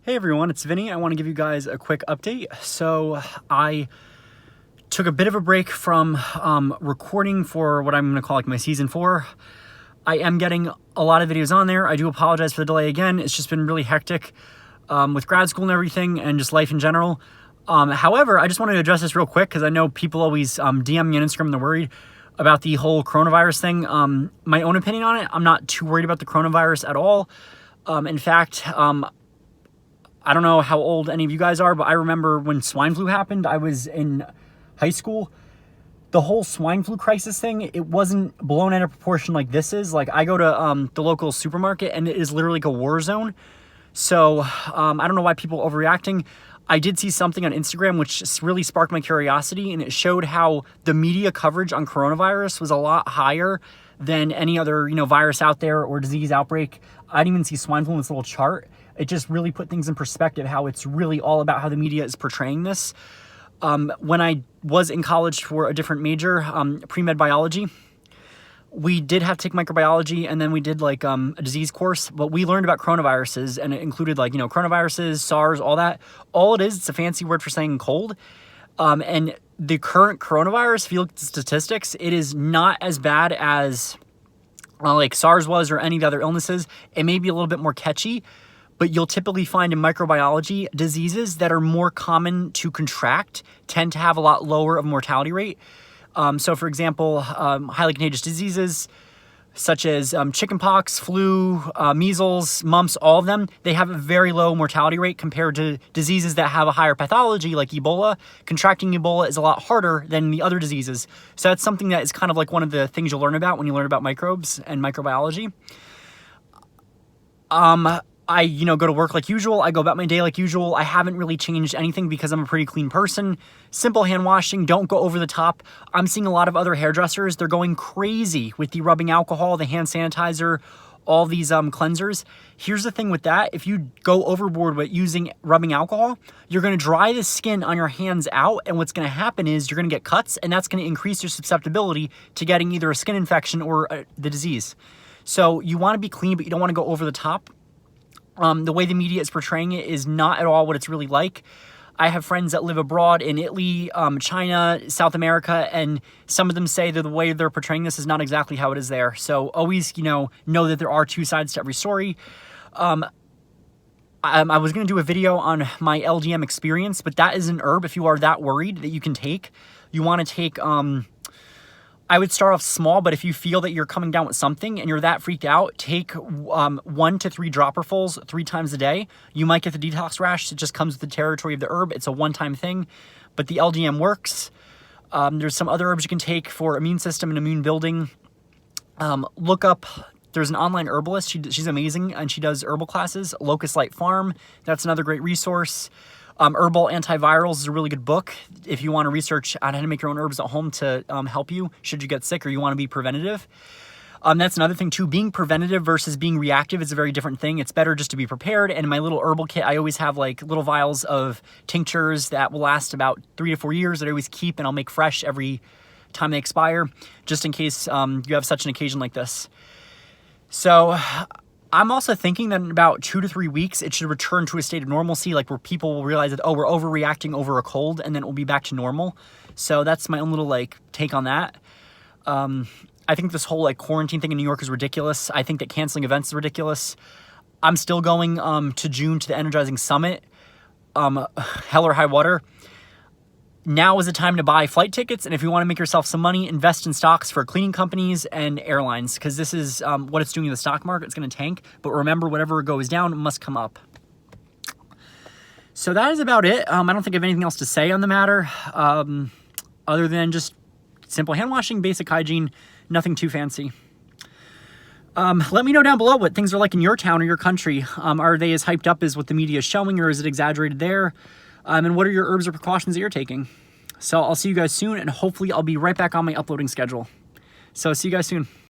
Hey everyone, it's Vinny. I want to give you guys a quick update. So I took a bit of a break from recording for what I'm going to call like my season 4. I am getting a lot of videos on there. I do apologize for the delay again. It's just been really hectic with grad school and everything and just life in general. However, I just wanted to address this real quick because I know people always DM me on Instagram and they're worried about the whole coronavirus thing. My own opinion on it, I'm not too worried about the coronavirus at all. In fact, I don't know how old any of you guys are, but I remember when swine flu happened, I was in high school. The whole swine flu crisis thing, it wasn't blown out of proportion like this is. Like I go to the local supermarket and it is literally like a war zone. So I don't know why people are overreacting. I did see something on Instagram which really sparked my curiosity, and it showed how the media coverage on coronavirus was a lot higher than any other, virus out there or disease outbreak. I didn't even see swine flu in this little chart. It just really put things in perspective, how it's really all about how the media is portraying this. When I was in college for a different major, pre-med biology, we did have to take microbiology, and then we did like a disease course, but we learned about coronaviruses, and it included like, coronaviruses, SARS, all that. All it is, it's a fancy word for saying cold. And the current coronavirus, if you look at the statistics, it is not as bad as like SARS was or any of the other illnesses. It may be a little bit more catchy, but you'll typically find in microbiology diseases that are more common to contract tend to have a lot lower of mortality rate. So for example, highly contagious diseases such as chickenpox, flu, measles, mumps, all of them, they have a very low mortality rate compared to diseases that have a higher pathology like Ebola. Contracting Ebola is a lot harder than the other diseases. So that's something that is kind of like one of the things you'll learn about when you learn about microbes and microbiology. I, go to work like usual. I go about my day like usual. I haven't really changed anything because I'm a pretty clean person. Simple hand washing. Don't go over the top. I'm seeing a lot of other hairdressers. They're going crazy with the rubbing alcohol, the hand sanitizer, all these cleansers. Here's the thing with that. If you go overboard with using rubbing alcohol, you're going to dry the skin on your hands out. And what's going to happen is you're going to get cuts, and that's going to increase your susceptibility to getting either a skin infection or the disease. So you want to be clean, but you don't want to go over the top. The way the media is portraying it is not at all what it's really like. I have friends that live abroad in Italy, China, South America, and some of them say that the way they're portraying this is not exactly how it is there. So always, know that there are two sides to every story. I was going to do a video on my LDM experience, but that is an herb if you are that worried that you can take. You want to take... I would start off small, but if you feel that you're coming down with something and you're that freaked out, take 1 to 3 dropperfuls 3 times a day. You might get the detox rash. It just comes with the territory of the herb. It's a one-time thing, but the LDM works. There's some other herbs you can take for immune system and immune building. Look up, there's an online herbalist. She's amazing, and she does herbal classes. Locust Light Farm, that's another great resource. Herbal Antivirals is a really good book if you want to research on how to make your own herbs at home to help you should you get sick or you want to be preventative. That's another thing too. Being preventative versus being reactive is a very different thing. It's better just to be prepared. And in my little herbal kit, I always have like little vials of tinctures that will last about 3 to 4 years that I always keep, and I'll make fresh every time they expire, just in case you have such an occasion like this. So I'm also thinking that in about 2 to 3 weeks, it should return to a state of normalcy, like where people will realize that, oh, we're overreacting over a cold, and then it will be back to normal. So that's my own little take on that. I think this whole quarantine thing in New York is ridiculous. I think that canceling events is ridiculous. I'm still going to June to the Energizing Summit, hell or high water. Now is the time to buy flight tickets, and if you want to make yourself some money, invest in stocks for cleaning companies and airlines, because this is what it's doing in the stock market. It's going to tank, but remember, whatever goes down must come up. So that is about it. I don't think I have anything else to say on the matter, other than just simple hand washing, basic hygiene, nothing too fancy. Let me know down below what things are like in your town or your country. Are they as hyped up as what the media is showing, or is it exaggerated there? And what are your herbs or precautions that you're taking? So I'll see you guys soon, and hopefully I'll be right back on my uploading schedule. So see you guys soon.